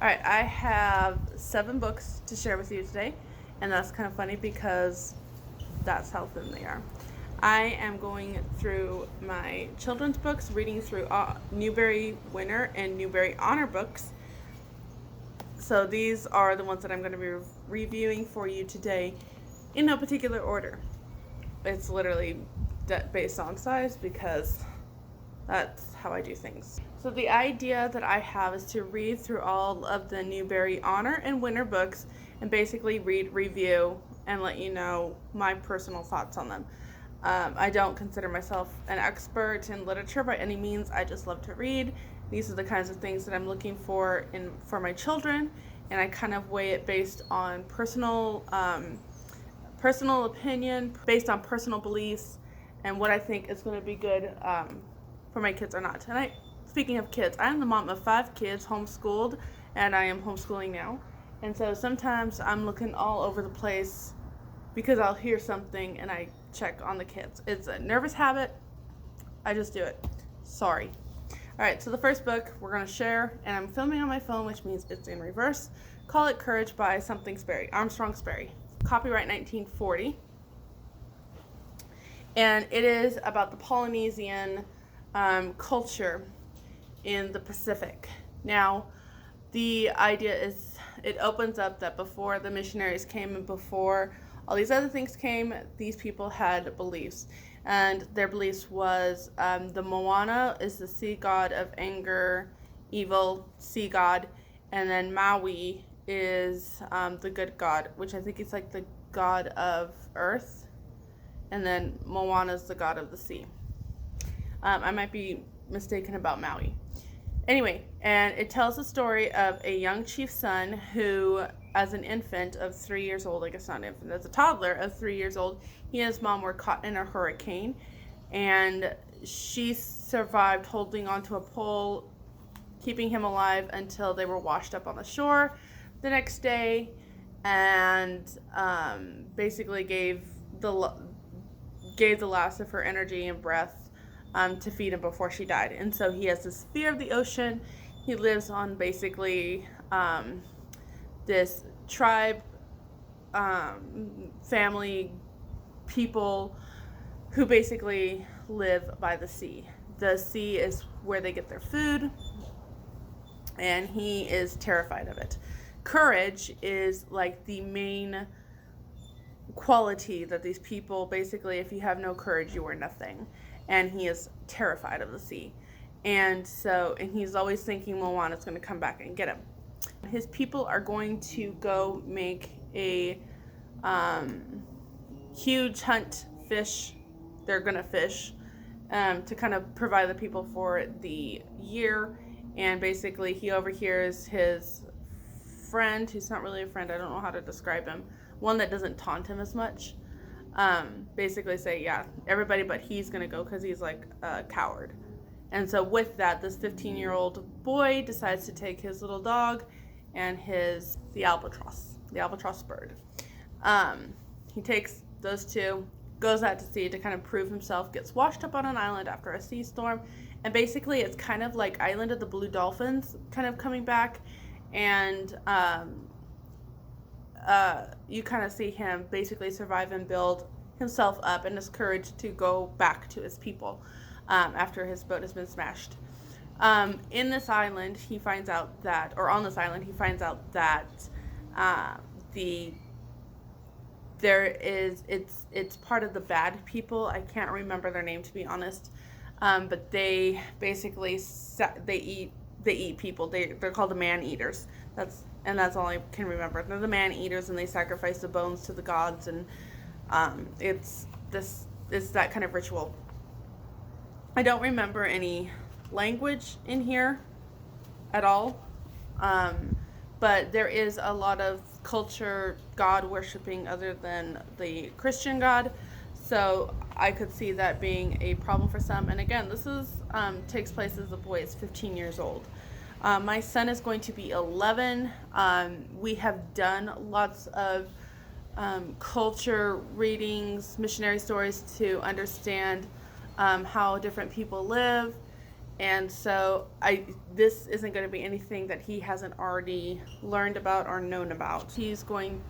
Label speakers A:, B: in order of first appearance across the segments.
A: All right, I have 7 books to share with you today, and that's kind of funny because that's how thin they are. I am going through my children's books, reading through Newberry Winter and Newberry Honor books. So these are the ones that I'm going to be reviewing for you today in no particular order. It's literally based on size because that's how I do things. So the idea that I have is to read through all of the Newberry Honor and Winter books and basically read, review, and let you know my personal thoughts on them. I don't consider myself an expert in literature by any means. I just love to read. These are the kinds of things that I'm looking for for my children, and I kind of weigh it based on personal opinion, based on personal beliefs, and what I think is going to be good for my kids or not. And speaking of kids, I am the mom of 5 kids, homeschooled, and I am homeschooling now. And so sometimes I'm looking all over the place because I'll hear something and I check on the kids. It's a nervous habit. I just do it. Sorry. All right, so the first book we're going to share, and I'm filming on my phone, which means it's in reverse. Call It Courage by Armstrong Sperry. Copyright 1940. And it is about the Polynesian culture in the Pacific. Now, the idea is it opens up that before the missionaries came and before all these other things came, these people had beliefs. And their beliefs was the Moana is the sea god of anger, evil, sea god. And then Maui is the good god, which I think is like the god of earth. And then Moana is the god of the sea. I might be mistaken about Maui. Anyway, and it tells the story of a young chief's son who, as an infant of 3 years old, I guess not an infant, as a toddler of 3 years old, he and his mom were caught in a hurricane, and she survived holding onto a pole, keeping him alive until they were washed up on the shore the next day, and basically gave the last of her energy and breath to feed him before she died. And so he has this fear of the ocean. He lives on basically this tribe, family, people who basically live by the sea. The sea is where they get their food, and he is terrified of it. Courage is like the main quality that these people, basically, if you have no courage, you are nothing. And he is terrified of the sea. And he's always thinking Moana's going to come back and get him. His people are going to go make a huge hunt, fish. They're going to fish to kind of provide the people for the year. And basically he overhears his friend, who's not really a friend, I don't know how to describe him, one that doesn't taunt him as much, basically say, yeah, everybody but he's going to go because he's like a coward. And so with that, this 15-year-old boy decides to take his little dog and the albatross bird. He takes those two, goes out to sea to kind of prove himself, gets washed up on an island after a sea storm, and basically it's kind of like Island of the Blue Dolphins kind of coming back, and you kind of see him basically survive and build himself up and his courage to go back to his people after his boat has been smashed. In this island, he finds out that, or on this island, he finds out that it's part of the bad people. I can't remember their name, to be honest, but they basically they eat people. They're called the man eaters. That's all I can remember. They're the man eaters, and they sacrifice the bones to the gods, and it's that kind of ritual. I don't remember any language in here at all, but there is a lot of culture, God worshiping other than the Christian God, so I could see that being a problem for some. And again, this takes place as the boy is 15 years old. My son is going to be 11. We have done lots of culture readings, missionary stories to understand how different people live And so this isn't going to be anything that he hasn't already learned about or known about. He's going,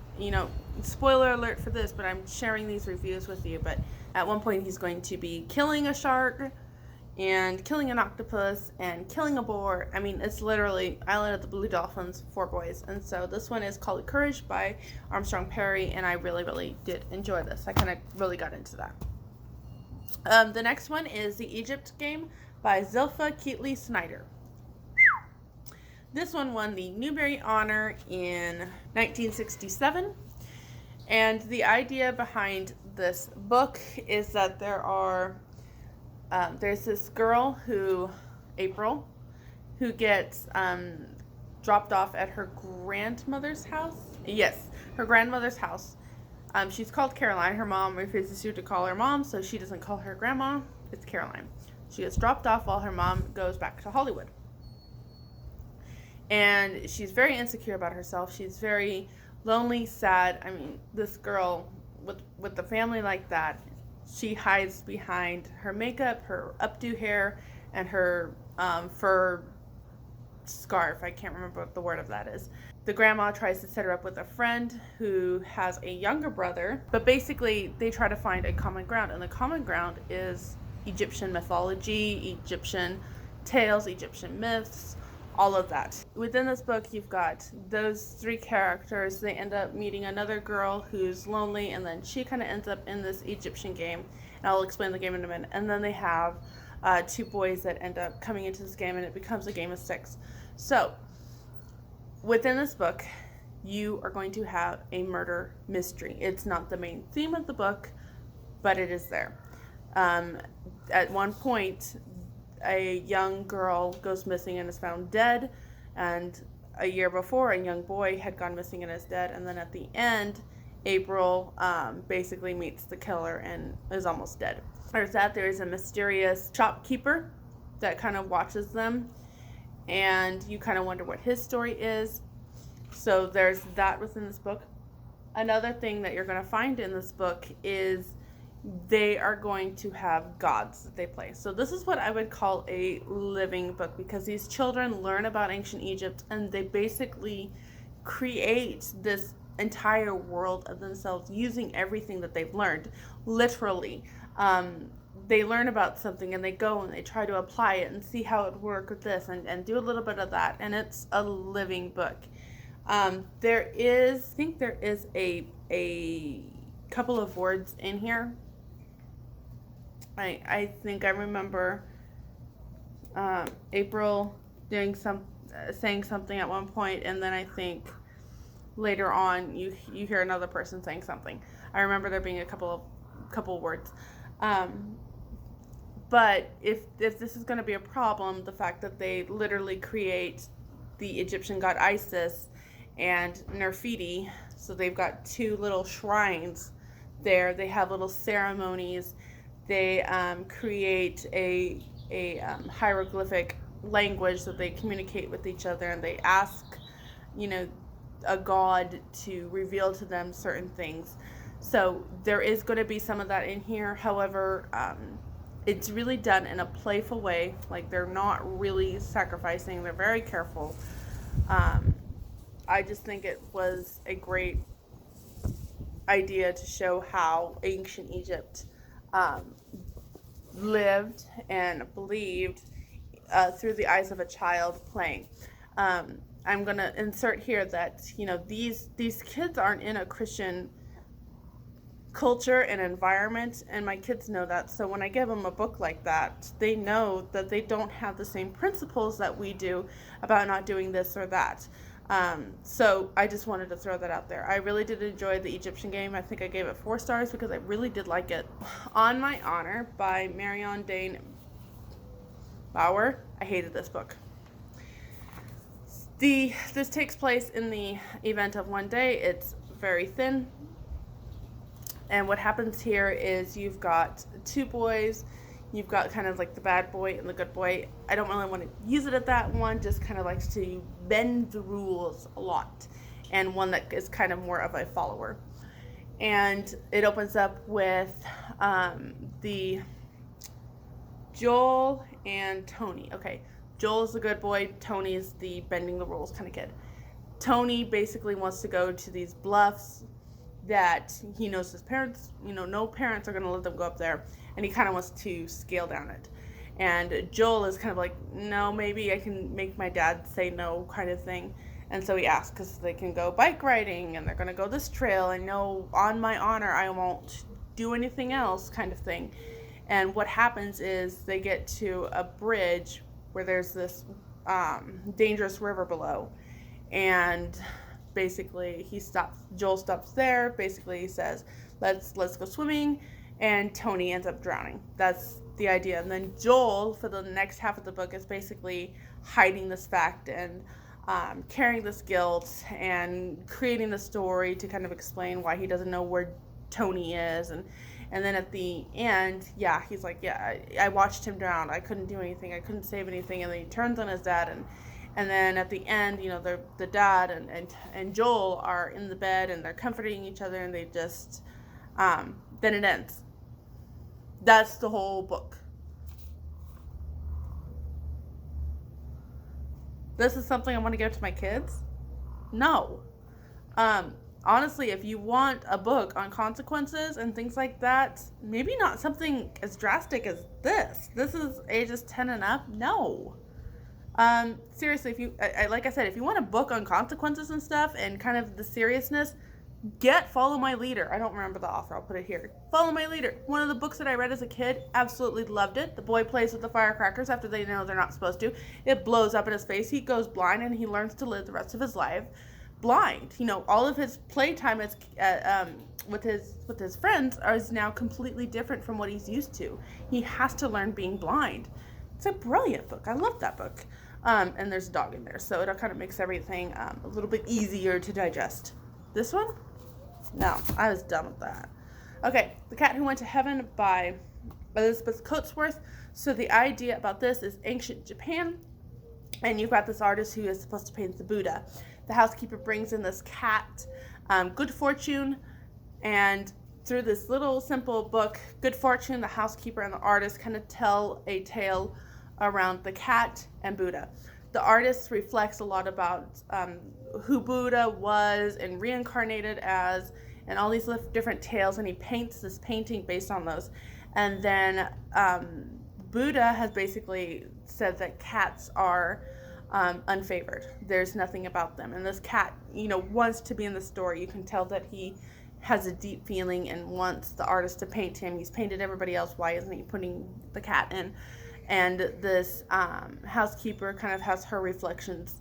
A: spoiler alert for this, but I'm sharing these reviews with you. But at one point he's going to be killing a shark and killing an octopus and killing a boar. I mean, it's literally Island of the Blue Dolphins for boys. And so this one is called Courage by Armstrong Perry, and I really, really did enjoy this. I kind of really got into that. The next one is The Egypt Game by Zilpha Keatley Snyder. This one won the Newberry Honor in 1967. And the idea behind this book is that there's this girl April, who gets dropped off at her grandmother's house. Yes, her grandmother's house. She's called Caroline. Her mom refuses to call her mom, so she doesn't call her grandma. It's Caroline. She gets dropped off while her mom goes back to Hollywood. And she's very insecure about herself. She's very lonely, sad. I mean, this girl with the family like that, she hides behind her makeup, her updo hair, and her fur scarf. I can't remember what the word of that is. The grandma tries to set her up with a friend who has a younger brother, but basically they try to find a common ground, and the common ground is Egyptian mythology, Egyptian tales, Egyptian myths, all of that. Within this book, you've got those three characters. They end up meeting another girl who's lonely, and then she kind of ends up in this Egyptian game, and I'll explain the game in a minute. And then they have two boys that end up coming into this game, and it becomes a game of six. So within this book, you are going to have a murder mystery. It's not the main theme of the book, but it is there. At one point, a young girl goes missing and is found dead, and a year before, a young boy had gone missing and is dead. And then at the end, April basically meets the killer and is almost dead. There's that. There is a mysterious shopkeeper that kind of watches them, and you kind of wonder what his story is. So there's that within this book. Another thing that you're going to find in this book is they are going to have gods that they play. So this is what I would call a living book, because these children learn about ancient Egypt and they basically create this entire world of themselves using everything that they've learned, literally. They learn about something and they go and they try to apply it and see how it would work with this and do a little bit of that, and it's a living book. There is a couple of words in here. I think I remember April saying something at one point, and then I think later on you hear another person saying something. I remember there being a couple words. But if this is going to be a problem, the fact that they literally create the Egyptian god Isis and Nefertiti, so they've got two little shrines there. They have little ceremonies. They create a hieroglyphic language that they communicate with each other, and they ask, a god to reveal to them certain things. So there is going to be some of that in here. However, it's really done in a playful way. Like, they're not really sacrificing. They're very careful. I just think it was a great idea to show how ancient Egypt lived and believed through the eyes of a child playing. I'm going to insert here that, these kids aren't in a Christian culture and environment, and my kids know that. So when I give them a book like that, they know that they don't have the same principles that we do about not doing this or that. So I just wanted to throw that out there. I really did enjoy the Egyptian game. I think I gave it 4 stars because I really did like it. On My Honor by Marion Dane Bauer. I hated this book. This takes place in the event of one day. It's very thin. And what happens here is you've got 2 boys. You've got kind of like the bad boy and the good boy. I don't really want to use it at that one, just kind of likes to bend the rules a lot. And one that is kind of more of a follower. And it opens up with the Joel and Tony. Okay, Joel is the good boy. Tony is the bending the rules kind of kid. Tony basically wants to go to these bluffs that he knows his parents, no parents are going to let them go up there, and he kind of wants to scale down it. And Joel is kind of like, no, maybe I can make my dad say no kind of thing. And so he asks because they can go bike riding and they're going to go this trail, and no, on my honor, I won't do anything else kind of thing. And what happens is they get to a bridge where there's this dangerous river below. And basically Joel stops there. Basically he says, let's go swimming, and Tony ends up drowning. That's the idea. And then Joel, for the next half of the book, is basically hiding this fact and carrying this guilt and creating the story to kind of explain why he doesn't know where Tony is. And then at the end, he's like, I watched him drown. I couldn't do anything. I couldn't save anything. And then he turns on his dad, and then at the end, the dad and Joel are in the bed and they're comforting each other, and they just, then it ends. That's the whole book. This is something I want to give to my kids? No. Honestly, if you want a book on consequences and things like that, maybe not something as drastic as this. This is ages 10 and up. No. Seriously, like I said, if you want a book on consequences and stuff and kind of the seriousness, Follow My Leader. I don't remember the author. I'll put it here. Follow My Leader. One of the books that I read as a kid. Absolutely loved it. The boy plays with the firecrackers after they know they're not supposed to. It blows up in his face. He goes blind, and he learns to live the rest of his life blind. All of his playtime is with his friends is now completely different from what he's used to. He has to learn being blind. It's a brilliant book. I love that book. And there's a dog in there, so it kind of makes everything a little bit easier to digest. This one? No, I was done with that. Okay, The Cat Who Went to Heaven by Elizabeth Coatsworth. So the idea about this is ancient Japan, and you've got this artist who is supposed to paint the Buddha. The housekeeper brings in this cat, Good Fortune, and through this little simple book, Good Fortune, the housekeeper, and the artist kind of tell a tale around the cat and Buddha. The artist reflects a lot about who Buddha was and reincarnated as, and all these different tales, and he paints this painting based on those. And then Buddha has basically said that cats are unfavored. There's nothing about them. And this cat, wants to be in the story. You can tell that he has a deep feeling and wants the artist to paint him. He's painted everybody else. Why isn't he putting the cat in? And this housekeeper kind of has her reflections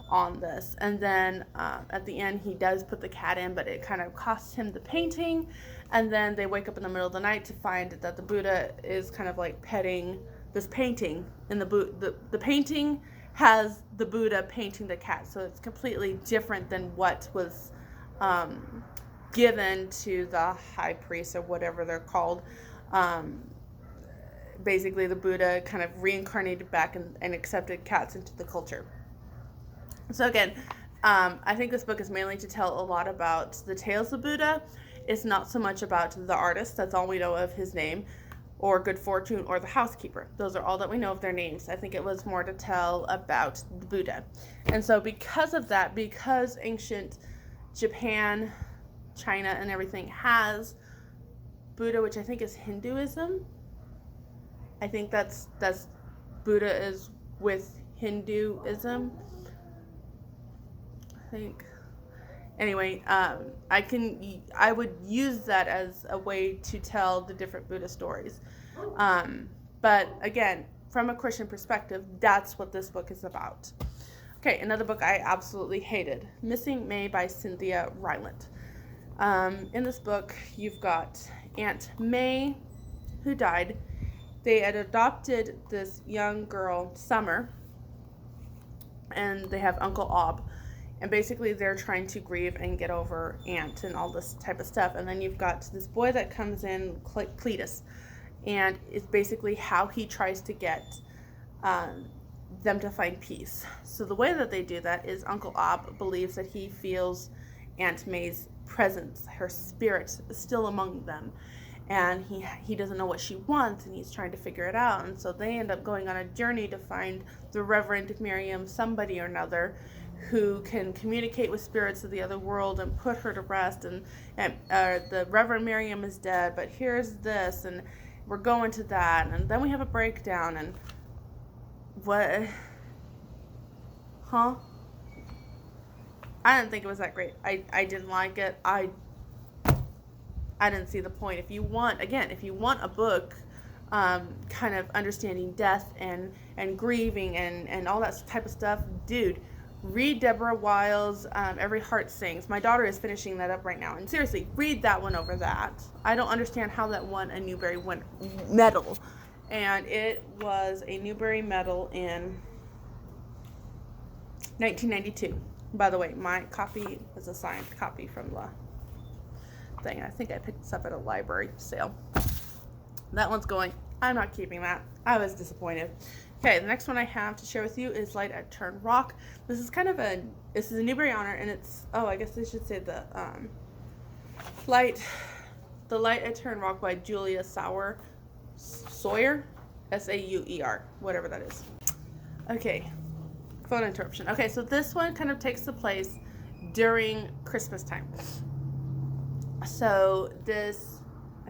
A: on this. And then at the end, he does put the cat in, but it kind of costs him the painting. And then they wake up in the middle of the night to find that the Buddha is kind of like petting this painting. And the painting has the Buddha painting the cat. So it's completely different than what was given to the high priest or whatever they're called. Basically, the Buddha kind of reincarnated back and accepted cats into the culture. So again, I think this book is mainly to tell a lot about the tales of Buddha. It's not so much about the artist. That's all we know of his name, or Good Fortune, or the housekeeper. Those are all that we know of their names. I think it was more to tell about the Buddha. And so because of that, because ancient Japan, China, and everything has Buddha, which I think is Hinduism. I think that's Buddha is with Hinduism. I think. Anyway, I would use that as a way to tell the different Buddha stories. But again, from a Christian perspective, that's what this book is about. Okay, another book I absolutely hated, Missing May by Cynthia Rylant. In this book, you've got Aunt May, who died. They had adopted this young girl, Summer, and they have Uncle Ob. And basically they're trying to grieve and get over Aunt and all this type of stuff. And then you've got this boy that comes in, Cletus, and it's basically how he tries to get them to find peace. So the way that they do that is Uncle Ob believes that he feels Aunt May's presence, her spirit, still among them. and he doesn't know what she wants, and he's trying to figure it out. And so they end up going on a journey to find the Reverend Miriam somebody or another who can communicate with spirits of the other world and put her to rest. And the Reverend Miriam is dead, but here's this, and we're going to that. And then we have a breakdown. And what? Huh? I didn't think it was that great. I didn't like it. I didn't see the point. If you want a book, kind of understanding death and grieving and all that type of stuff, dude, read Deborah Wiles' Every Heart Sings. My daughter is finishing that up right now. And seriously, read that one over that. I don't understand how that won a Newberry medal. And it was a Newberry medal in 1992. By the way, my copy is a signed copy from the thing. I think I picked this up at a library sale. That one's going. I'm not keeping that. I was disappointed. Okay, the next one I have to share with you is Light at Turn Rock. This is a Newbery honor, and it's, I guess I should say the Light at Turn Rock by Julia Sawyer, Sauer, whatever that is. Okay, phone interruption. Okay, so this one kind of takes the place during Christmas time. So I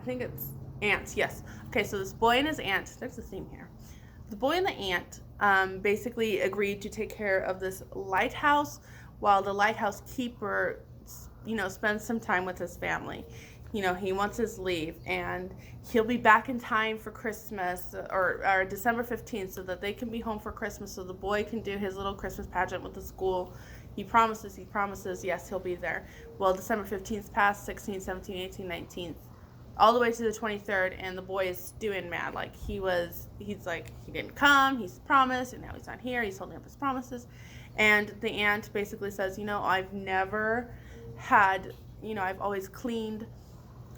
A: think it's aunts, yes. Okay, so this boy and his aunt, there's a theme here. The boy and the aunt basically agreed to take care of this lighthouse while the lighthouse keeper, spends some time with his family. He wants his leave, and he'll be back in time for Christmas or December 15th so that they can be home for Christmas so the boy can do his little Christmas pageant with the school. He promises, yes, he'll be there. Well, December 15th passed, 16th, 17th, 18th, 19th. All the way to the 23rd, and the boy is stewing mad. Like, he's like, he didn't come, he's promised, and now he's not here, he's holding up his promises. And the aunt basically says, I've never had, I've always cleaned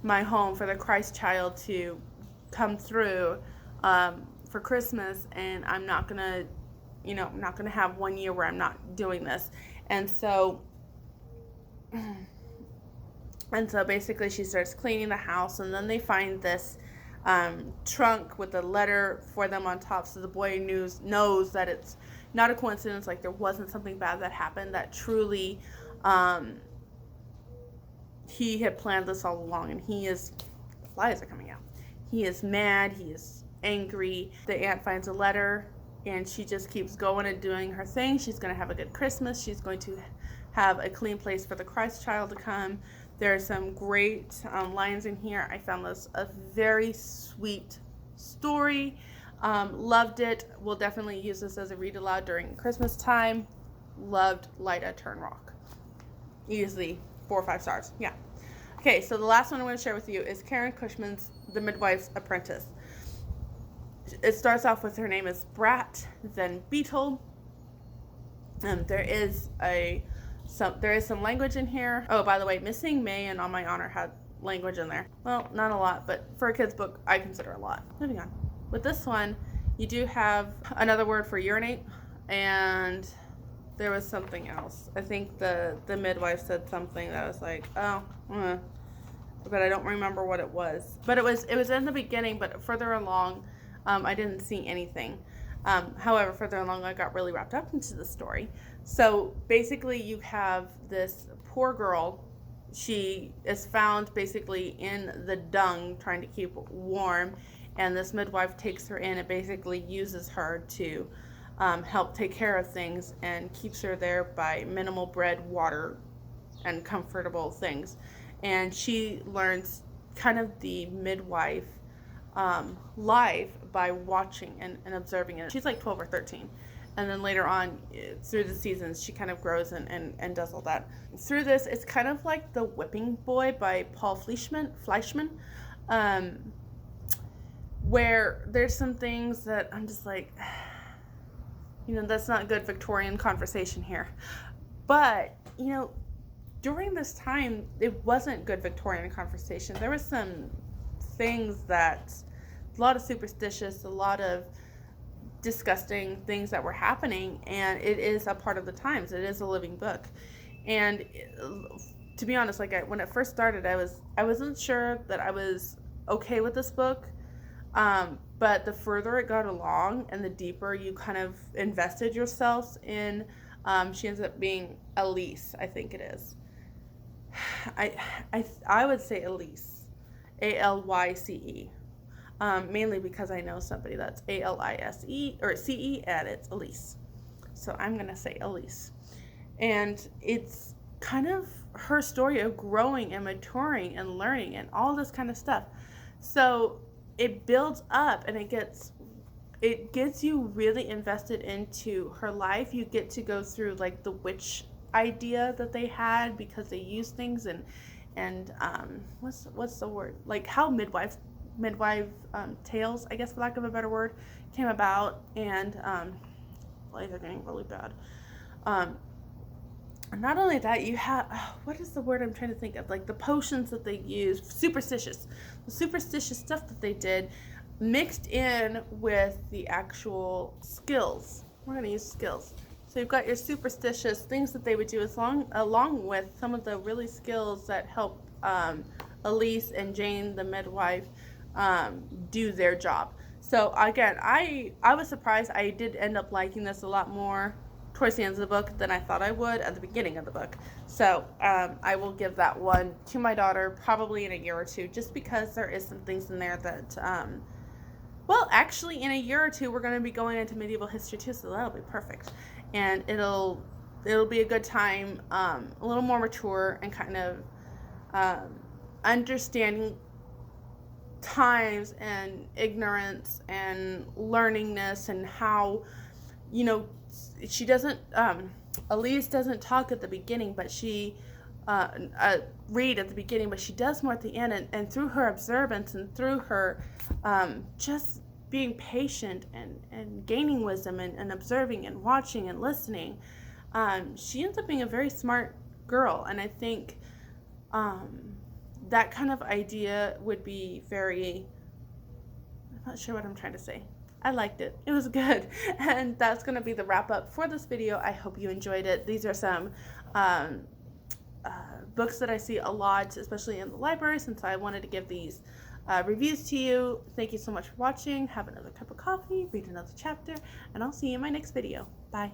A: my home for the Christ child to come through for Christmas, and I'm not gonna have 1 year where I'm not doing this. And so basically she starts cleaning the house, and then they find this trunk with a letter for them on top, so the boy knows that it's not a coincidence, like there wasn't something bad that happened, that truly he had planned this all along. And the flies are coming out. He is mad, he is angry. The aunt finds a letter, and she just keeps going and doing her thing. She's going to have a good Christmas. She's going to have a clean place for the Christ child to come. There are some great lines in here. I found this a very sweet story. Loved it. We'll definitely use this as a read aloud during Christmas time. Loved Light at Turn Rock. Easily 4 or 5 stars. Yeah. Okay, so the last one I'm going to share with you is Karen Cushman's The Midwifes Apprentice. It starts off with her name is Brat, then Beetle. There is some language in here. Oh, by the way, Missing May and On My Honor had language in there. Well, not a lot, but for a kid's book, I consider a lot. Moving on. With this one, you do have another word for urinate, and there was something else. I think the midwife said something that was like, but I don't remember what it was. But it was in the beginning, but further along, I didn't see anything. However, further along, I got really wrapped up into the story. So basically, you have this poor girl. She is found basically in the dung, trying to keep warm, and this midwife takes her in and basically uses her to help take care of things and keeps her there by minimal bread, water, and comfortable things. And she learns kind of the midwife life by watching and observing it. She's like 12 or 13. And then later on, through the seasons, she kind of grows and does all that. Through this, it's kind of like The Whipping Boy by Paul Fleischman, where there's some things that I'm just like, that's not good Victorian conversation here. But, during this time, it wasn't good Victorian conversation. There was some things that, a lot of superstitious, a lot of disgusting things that were happening, and it is a part of the times. It is a living book. And to be honest, when it first started, I wasn't sure that I was okay with this book. But the further it got along and the deeper you kind of invested yourselves in, she ends up being Elise, I think it is. I would say Elise, Allyce, mainly because I know somebody that's Alise or CE, and it's Elise. So I'm gonna say Elise, and it's kind of her story of growing and maturing and learning and all this kind of stuff. So it builds up and it gets you really invested into her life. You get to go through like the witch idea that they had, because they use things and what's the word, like how midwife tales, I guess for lack of a better word, came about. And life are getting really bad. Not only that, you have, what is the word I'm trying to think of, like the potions that they use, the superstitious stuff that they did, mixed in with the actual skills. We're going to use skills. So you've got your superstitious things that they would do along with some of the really skills that help Elise and Jane, the midwife, do their job. So again, I was surprised. I did end up liking this a lot more towards the end of the book than I thought I would at the beginning of the book. So I will give that one to my daughter probably in a year or two, just because there is some things in there that, well, actually in a year or two we're going to be going into medieval history too, so that'll be perfect. And it'll be a good time, a little more mature and kind of understanding times and ignorance and learningness, and how, she doesn't, Elise doesn't talk at the beginning, but she read at the beginning, but she does more at the end. And through her observance and through her just being patient and gaining wisdom and observing and watching and listening, she ends up being a very smart girl. And I think that kind of idea would be very, I'm not sure what I'm trying to say. I liked it. It was good. And that's going to be the wrap up for this video. I hope you enjoyed it. These are some books that I see a lot, especially in the library, since I wanted to give these reviews to you. Thank you so much for watching. Have another cup of coffee, read another chapter, and I'll see you in my next video. Bye.